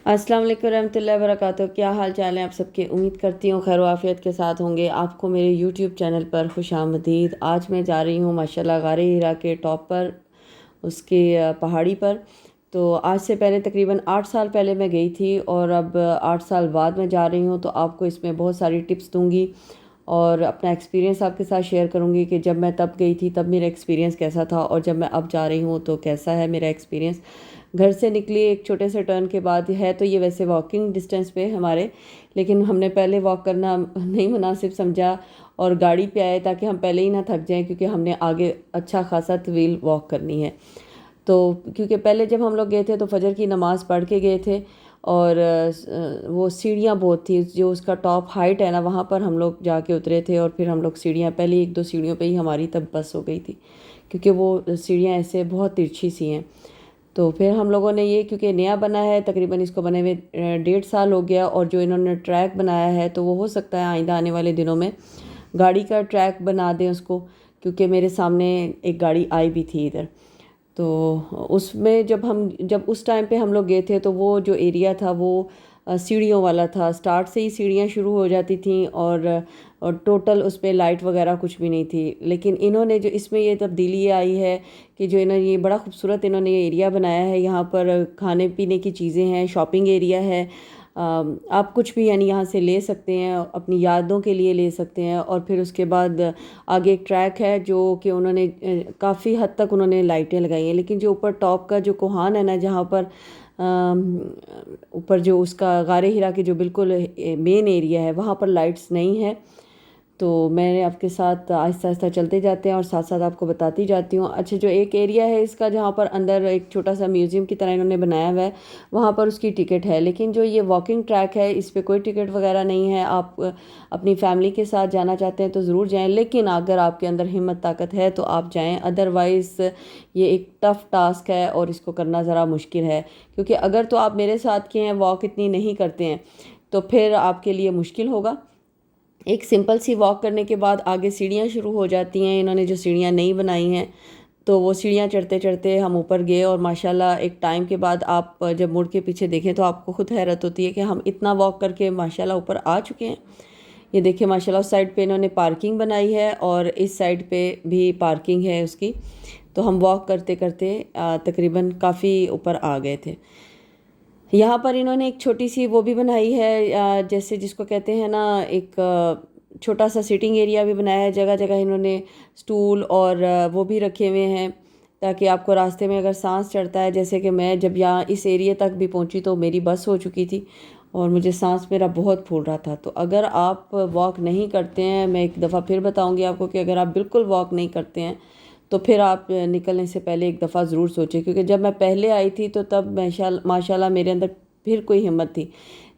अस्सलाम वालेकुम रहमतुल्लाहि व बरकातहू। क्या हाल चाल है आप सबके? उम्मीद करती हूँ खैर आफियत के साथ होंगे। आपको मेरे यूट्यूब चैनल पर खुशामदीद। आज मैं जा रही हूँ माशाल्लाह गारे हीरा के टॉप पर, उसके पहाड़ी पर। तो आज से पहले तकरीबन 8 साल पहले मैं गई थी और अब 8 साल बाद मैं जा रही हूँ। तो आपको इसमें बहुत सारी टिप्स दूँगी और अपना एक्सपीरियंस आपके साथ शेयर करूँगी कि जब मैं तब गई थी तब मेरा एक्सपीरियंस कैसा था और जब मैं अब जा रही हूँ तो कैसा है मेरा एक्सपीरियंस। घर से निकली एक छोटे से टर्न के बाद है, तो ये वैसे वॉकिंग डिस्टेंस पे हमारे, लेकिन हमने पहले वॉक करना नहीं मुनासिब समझा और गाड़ी पे आए ताकि हम पहले ही ना थक जाएं, क्योंकि हमने आगे अच्छा खासा तवील वॉक करनी है। तो क्योंकि पहले जब हम लोग गए थे तो फजर की नमाज़ पढ़ के गए थे और वो सीढ़ियाँ बहुत थी, जो उसका टॉप हाइट है ना, वहाँ पर हम लोग जाके उतरे थे और फिर हम लोग सीढ़ियाँ पहले एक दो सीढ़ियों पे ही हमारी तब बस हो गई थी, क्योंकि वो सीढ़ियाँ ऐसे बहुत तिरछी सी हैं। तो फिर हम लोगों ने ये, क्योंकि नया बना है, तकरीबन इसको बने हुए 1.5 साल हो गया, और जो इन्होंने ट्रैक बनाया है तो वो हो सकता है आइंदा आने वाले दिनों में गाड़ी का ट्रैक बना दें उसको, क्योंकि मेरे सामने एक गाड़ी आई भी थी इधर। तो उसमें जब उस टाइम पे हम लोग गए थे तो वो जो एरिया था वो सीढ़ियों वाला था। स्टार्ट से ही सीढ़ियाँ शुरू हो जाती थी और टोटल उस पे लाइट वगैरह कुछ भी नहीं थी। लेकिन इन्होंने जो इसमें ये तब्दीली ये आई है कि जो इन्होंने ये बड़ा खूबसूरत इन्होंने ये एरिया बनाया है। यहाँ पर खाने पीने की चीज़ें हैं, शॉपिंग एरिया है। आप कुछ भी यानी यहाँ से ले सकते हैं, अपनी यादों के लिए ले सकते हैं। और फिर उसके बाद आगे एक ट्रैक है जो कि उन्होंने काफ़ी हद तक उन्होंने लाइटें लगाई हैं, लेकिन जो ऊपर टॉप का जो कोहान है ना, जहाँ पर ऊपर जो उसका गारे हीरा के जो बिल्कुल मेन एरिया है, वहाँ पर लाइट्स नहीं है। तो मैंने आपके साथ आहिस्ता आहिस्ता चलते जाते हैं और साथ साथ आपको बताती जाती हूँ। अच्छा, जो एक एरिया है इसका जहाँ पर अंदर एक छोटा सा म्यूज़ियम की तरह इन्होंने बनाया हुआ है, वहाँ पर उसकी टिकट है। लेकिन जो ये वॉकिंग ट्रैक है इस पर कोई टिकट वगैरह नहीं है। आप अपनी फैमिली के साथ जाना चाहते हैं तो ज़रूर जाएं, लेकिन अगर आपके अंदर हिम्मत ताकत है तो आप जाएं। अदरवाइज़ ये एक टफ़ टास्क है और इसको करना ज़रा मुश्किल है, क्योंकि अगर तो आप मेरे साथ के हैं, वॉक इतनी नहीं करते हैं, तो फिर आपके लिए मुश्किल होगा। एक सिंपल सी वॉक करने के बाद आगे सीढ़ियाँ शुरू हो जाती हैं। इन्होंने जो सीढ़ियाँ नई बनाई हैं, तो वो सीढ़ियाँ चढ़ते चढ़ते हम ऊपर गए और माशाल्लाह एक टाइम के बाद आप जब मुड़ के पीछे देखें तो आपको खुद हैरत होती है कि हम इतना वॉक करके माशाल्लाह ऊपर आ चुके हैं। ये देखिए माशाल्लाह, उस साइड पे इन्होंने पार्किंग बनाई है और इस साइड पे भी पार्किंग है उसकी। तो हम वॉक करते करते तकरीबन काफ़ी ऊपर आ गए थे। यहाँ पर इन्होंने एक छोटी सी वो भी बनाई है, जैसे जिसको कहते हैं ना, एक छोटा सा सिटिंग एरिया भी बनाया है। जगह जगह इन्होंने स्टूल और वो भी रखे हुए हैं, ताकि आपको रास्ते में अगर सांस चढ़ता है, जैसे कि मैं जब यहाँ इस एरिया तक भी पहुँची तो मेरी बस हो चुकी थी और मुझे सांस मेरा बहुत फूल रहा था। तो अगर आप वॉक नहीं करते हैं, मैं एक दफ़ा फिर बताऊँगी आपको कि अगर आप बिल्कुल वॉक नहीं करते हैं तो फिर आप निकलने से पहले एक दफ़ा ज़रूर सोचें, क्योंकि जब मैं पहले आई थी तो तब माशाल्लाह मेरे अंदर फिर कोई हिम्मत थी,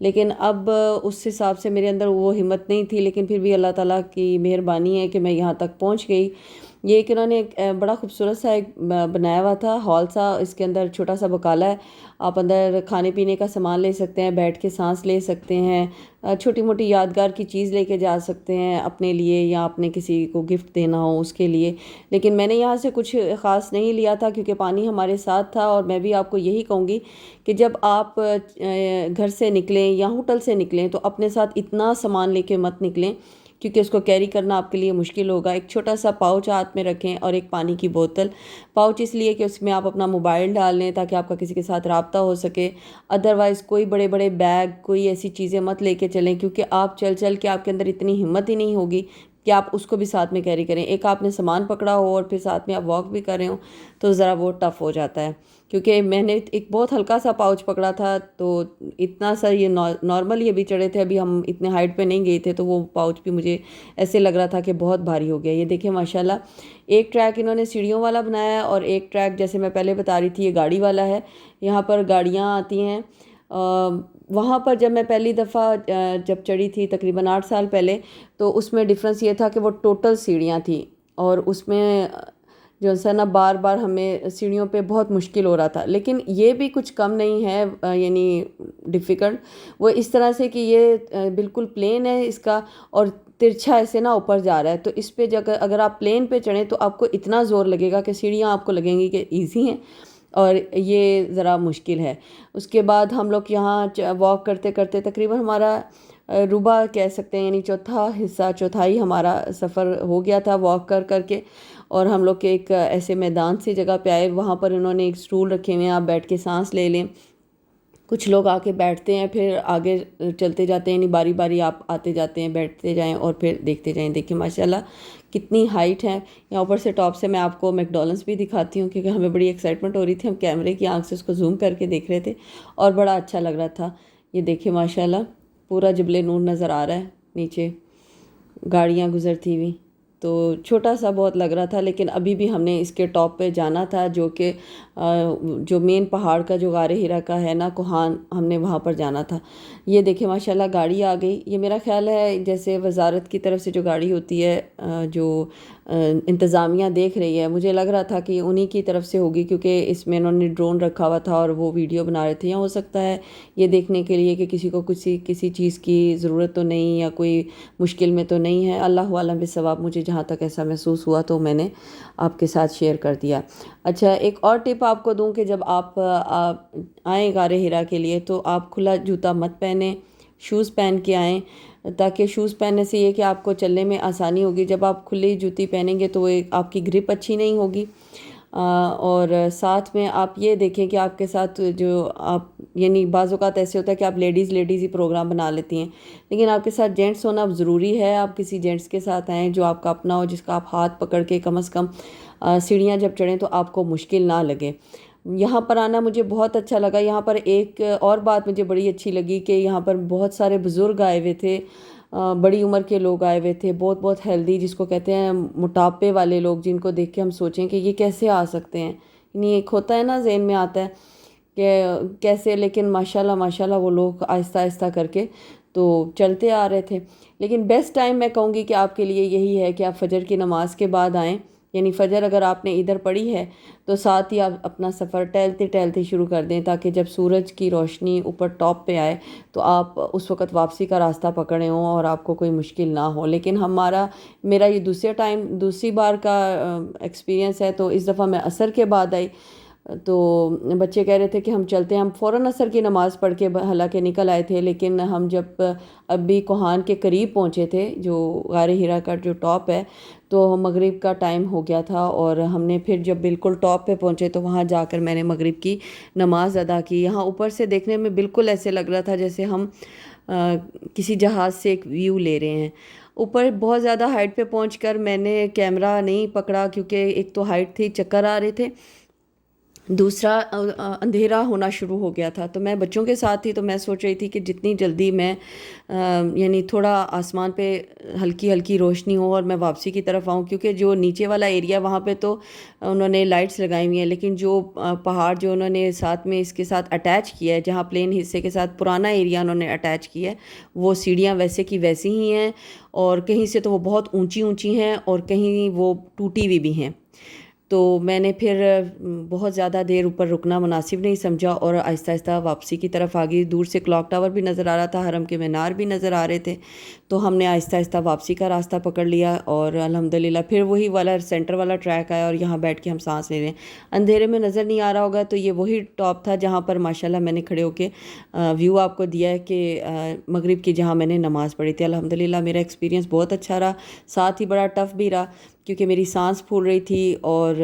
लेकिन अब उस हिसाब से मेरे अंदर वो हिम्मत नहीं थी। लेकिन फिर भी अल्लाह ताला की मेहरबानी है कि मैं यहाँ तक पहुँच गई। ये कि उन्होंने एक बड़ा खूबसूरत सा एक बनाया हुआ था हॉल सा, इसके अंदर छोटा सा बकाला है। आप अंदर खाने पीने का सामान ले सकते हैं, बैठ के सांस ले सकते हैं, छोटी मोटी यादगार की चीज़ लेके जा सकते हैं अपने लिए, या अपने किसी को गिफ्ट देना हो उसके लिए। लेकिन मैंने यहाँ से कुछ ख़ास नहीं लिया था, क्योंकि पानी हमारे साथ था। और मैं भी आपको यही कहूँगी कि जब आप घर से निकलें या होटल से निकलें तो अपने साथ इतना सामान लेके मत निकलें, क्योंकि उसको कैरी करना आपके लिए मुश्किल होगा। एक छोटा सा पाउच हाथ में रखें और एक पानी की बोतल। पाउच इसलिए कि उसमें आप अपना मोबाइल डाल लें ताकि आपका किसी के साथ रब्ता हो सके। अदरवाइज़ कोई बड़े बड़े बैग, कोई ऐसी चीज़ें मत लेके चलें, क्योंकि आप चल चल के आपके अंदर इतनी हिम्मत ही नहीं होगी कि आप उसको भी साथ में कैरी करें। एक आपने सामान पकड़ा हो और फिर साथ में आप वॉक भी कर रहे हो तो ज़रा वो टफ़ हो जाता है। क्योंकि मैंने एक बहुत हल्का सा पाउच पकड़ा था, तो इतना सा ये नॉर्मल ये भी चढ़े थे, अभी हम इतने हाइट पे नहीं गए थे, तो वो पाउच भी मुझे ऐसे लग रहा था कि बहुत भारी हो गया। ये देखिए माशाल्लाह, एक ट्रैक इन्होंने सीढ़ियों वाला बनाया है और एक ट्रैक, जैसे मैं पहले बता रही थी, ये गाड़ी वाला है। यहाँ पर गाड़ियाँ आती हैं। वहाँ पर जब मैं पहली दफ़ा जब चढ़ी थी तकरीबन 8 साल पहले, तो उसमें डिफरेंस ये था कि वो टोटल सीढ़ियाँ थी और उसमें जो है ना बार बार हमें सीढ़ियों पे बहुत मुश्किल हो रहा था। लेकिन ये भी कुछ कम नहीं है, यानी डिफ़िकल्ट। वो इस तरह से कि ये बिल्कुल प्लेन है इसका और तिरछा ऐसे ना ऊपर जा रहा है। तो इस पे जगह अगर आप प्लेन पे चढ़ें तो आपको इतना ज़ोर लगेगा कि सीढ़ियाँ आपको लगेंगी कि ईजी हैं, اور یہ ذرا مشکل ہے۔ اس کے بعد ہم لوگ یہاں واک کرتے کرتے تقریباً ہمارا ربع کہہ سکتے ہیں، یعنی چوتھائی ہمارا سفر ہو گیا تھا واک کر کر کے، اور ہم لوگ کے ایک ایسے میدان سی جگہ پہ آئے، وہاں پر انہوں نے ایک سٹول رکھے ہوئے ہیں، آپ بیٹھ کے سانس لے لیں۔ کچھ لوگ آ کے بیٹھتے ہیں، پھر آگے چلتے جاتے ہیں، یعنی باری باری آپ آتے جاتے ہیں، بیٹھتے جائیں اور پھر دیکھتے جائیں۔ دیکھیں ماشاءاللہ کتنی ہائٹ ہے یہاں اوپر سے۔ ٹاپ سے میں آپ کو میک ڈونلڈس بھی دکھاتی ہوں، کیونکہ ہمیں بڑی ایکسائٹمنٹ ہو رہی تھی، ہم کیمرے کی آنکھ سے اس کو زوم کر کے دیکھ رہے تھے اور بڑا اچھا لگ رہا تھا۔ یہ دیکھیں ماشاءاللہ پورا جبل نور نظر آ رہا ہے، نیچے گاڑیاں گزرتی ہوئی، تو چھوٹا سا بہت لگ رہا تھا، لیکن ابھی بھی ہم نے اس کے ٹاپ پہ جانا تھا، جو کہ جو مین پہاڑ کا جو غار ہرا کا ہے نا کوہان، ہم نے وہاں پر جانا تھا۔ یہ دیکھیں ماشاءاللہ گاڑی آ گئی۔ یہ میرا خیال ہے جیسے وزارت کی طرف سے جو گاڑی ہوتی ہے، جو انتظامیہ دیکھ رہی ہے، مجھے لگ رہا تھا کہ انہی کی طرف سے ہوگی، کیونکہ اس میں انہوں نے ڈرون رکھا ہوا تھا اور وہ ویڈیو بنا رہے تھے۔ یا ہو سکتا ہے یہ دیکھنے کے لیے کہ کسی کو کسی چیز کی ضرورت تو نہیں، یا کوئی مشکل میں تو نہیں ہے، اللہ عالم بالصواب۔ مجھے جہاں تک ایسا محسوس ہوا تو میں نے آپ کے ساتھ شیئر کر دیا۔ اچھا، ایک اور ٹپ آپ کو دوں کہ جب آپ آئیں غار ہرا کے لیے تو آپ کھلا جوتا مت پہنیں، شوز پہن کے آئیں، تاکہ شوز پہننے سے یہ کہ آپ کو چلنے میں آسانی ہوگی۔ جب آپ کھلی جوتی پہنیں گے تو وہ آپ کی گرپ اچھی نہیں ہوگی، اور ساتھ میں آپ یہ دیکھیں کہ آپ کے ساتھ جو آپ، یعنی بعض اوقات ایسے ہوتا ہے کہ آپ لیڈیز ہی پروگرام بنا لیتی ہیں، لیکن آپ کے ساتھ جینٹس ہونا اب ضروری ہے۔ آپ کسی جینٹس کے ساتھ آئیں جو آپ کا اپنا ہو، جس کا آپ ہاتھ پکڑ کے کم از کم سیڑھیاں جب چڑھیں تو آپ کو مشکل نہ لگے۔ یہاں پر آنا مجھے بہت اچھا لگا۔ یہاں پر ایک اور بات مجھے بڑی اچھی لگی کہ یہاں پر بہت سارے بزرگ آئے ہوئے تھے، بڑی عمر کے لوگ آئے ہوئے تھے، بہت بہت ہیلدی، جس کو کہتے ہیں موٹاپے والے لوگ، جن کو دیکھ کے ہم سوچیں کہ یہ کیسے آ سکتے ہیں۔ یعنی ایک ہوتا ہے نا ذہن میں آتا ہے کہ کیسے، لیکن ماشاءاللہ ماشاءاللہ وہ لوگ آہستہ آہستہ کر کے تو چلتے آ رہے تھے۔ لیکن بیسٹ ٹائم میں کہوں گی کہ آپ کے لیے یہی ہے کہ آپ فجر کی نماز کے بعد آئیں، یعنی فجر اگر آپ نے ادھر پڑھی ہے تو ساتھ ہی آپ اپنا سفر ٹہلتے ٹہلتے شروع کر دیں، تاکہ جب سورج کی روشنی اوپر ٹاپ پہ آئے تو آپ اس وقت واپسی کا راستہ پکڑے ہوں اور آپ کو کوئی مشکل نہ ہو۔ لیکن میرا یہ دوسری بار کا ایکسپیرینس ہے، تو اس دفعہ میں عصر کے بعد آئی، تو بچے کہہ رہے تھے کہ ہم چلتے ہیں۔ ہم فوراً عصر کی نماز پڑھ کے حالانکہ نکل آئے تھے، لیکن ہم جب ابھی کوہان کے قریب پہنچے تھے، جو غار ہرا کا جو ٹاپ ہے، تو مغرب کا ٹائم ہو گیا تھا، اور ہم نے پھر جب بالکل ٹاپ پہ پہنچے تو وہاں جا کر میں نے مغرب کی نماز ادا کی۔ یہاں اوپر سے دیکھنے میں بالکل ایسے لگ رہا تھا جیسے ہم کسی جہاز سے ایک ویو لے رہے ہیں۔ اوپر بہت زیادہ ہائٹ پہ پہنچ کر میں نے کیمرہ نہیں پکڑا، کیونکہ ایک تو ہائٹ تھی، چکر آ رہے تھے، دوسرا اندھیرا ہونا شروع ہو گیا تھا۔ تو میں بچوں کے ساتھ تھی، تو میں سوچ رہی تھی کہ جتنی جلدی میں یعنی تھوڑا آسمان پہ ہلکی ہلکی روشنی ہو اور میں واپسی کی طرف آؤں، کیونکہ جو نیچے والا ایریا وہاں پہ تو انہوں نے لائٹس لگائی ہوئی ہیں، لیکن جو پہاڑ جو انہوں نے ساتھ میں اس کے ساتھ اٹیچ کیا ہے، جہاں پلین حصے کے ساتھ پرانا ایریا انہوں نے اٹیچ کیا ہے، وہ سیڑھیاں ویسے کی ویسی ہی ہیں، اور کہیں سے تو وہ بہت اونچی اونچی ہیں اور کہیں وہ ٹوٹی ہوئی بھی ہیں۔ تو میں نے پھر بہت زیادہ دیر اوپر رکنا مناسب نہیں سمجھا اور آہستہ آہستہ واپسی کی طرف آ گئی۔ دور سے کلاک ٹاور بھی نظر آ رہا تھا، حرم کے مینار بھی نظر آ رہے تھے، تو ہم نے آہستہ آہستہ واپسی کا راستہ پکڑ لیا، اور الحمدللہ پھر وہی والا سینٹر والا ٹریک آیا، اور یہاں بیٹھ کے ہم سانس لے رہے ہیں۔ اندھیرے میں نظر نہیں آ رہا ہوگا تو یہ وہی ٹاپ تھا جہاں پر ماشاءاللہ میں نے کھڑے ہو کے ویو آپ کو دیا ہے کہ مغرب کی جہاں میں نے نماز پڑھی تھی۔ الحمدللہ میرا ایکسپیرینس بہت اچھا رہا، ساتھ ہی بڑا ٹف بھی رہا، کیونکہ میری سانس پھول رہی تھی اور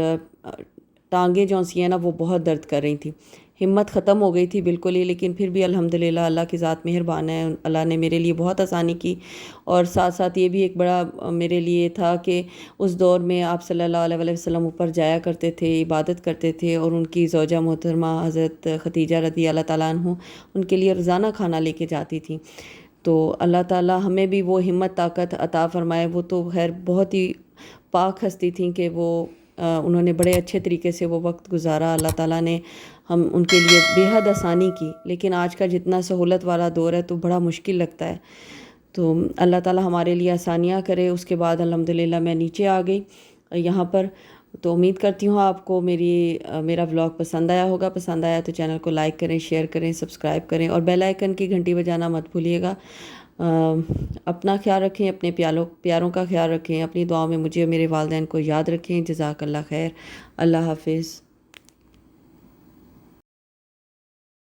ٹانگیں جو سی ہیں نا وہ بہت درد کر رہی تھیں، ہمت ختم ہو گئی تھی بالکل ہی، لیکن پھر بھی الحمدللہ اللہ کی ذات مہربان ہے، اللہ نے میرے لیے بہت آسانی کی۔ اور ساتھ ساتھ یہ بھی ایک بڑا میرے لیے تھا کہ اس دور میں آپ صلی اللہ علیہ وسلم اوپر جایا کرتے تھے، عبادت کرتے تھے، اور ان کی زوجہ محترمہ حضرت خدیجہ رضی اللہ تعالیٰ عنہ ان کے لیے روزانہ کھانا لے کے جاتی تھیں۔ تو اللہ تعالیٰ ہمیں بھی وہ ہمت طاقت عطا فرمائے۔ وہ تو خیر بہت ہی پاک ہستی تھیں کہ وہ انہوں نے بڑے اچھے طریقے سے وہ وقت گزارا، اللہ تعالیٰ نے ہم ان کے لیے بے حد آسانی کی۔ لیکن آج کا جتنا سہولت والا دور ہے تو بڑا مشکل لگتا ہے، تو اللہ تعالیٰ ہمارے لیے آسانیاں کرے۔ اس کے بعد الحمدللہ میں نیچے آ گئی یہاں پر۔ تو امید کرتی ہوں آپ کو میرا ولاگ پسند آیا ہوگا۔ پسند آیا تو چینل کو لائک کریں، شیئر کریں، سبسکرائب کریں، اور بیل آئیکن کی گھنٹی بجانا مت بھولیے گا۔ اپنا خیال رکھیں، اپنے پیاروں کا خیال رکھیں، اپنی دعاؤں میں مجھے اور میرے والدین کو یاد رکھیں۔ جزاک اللہ خیر، اللہ حافظ۔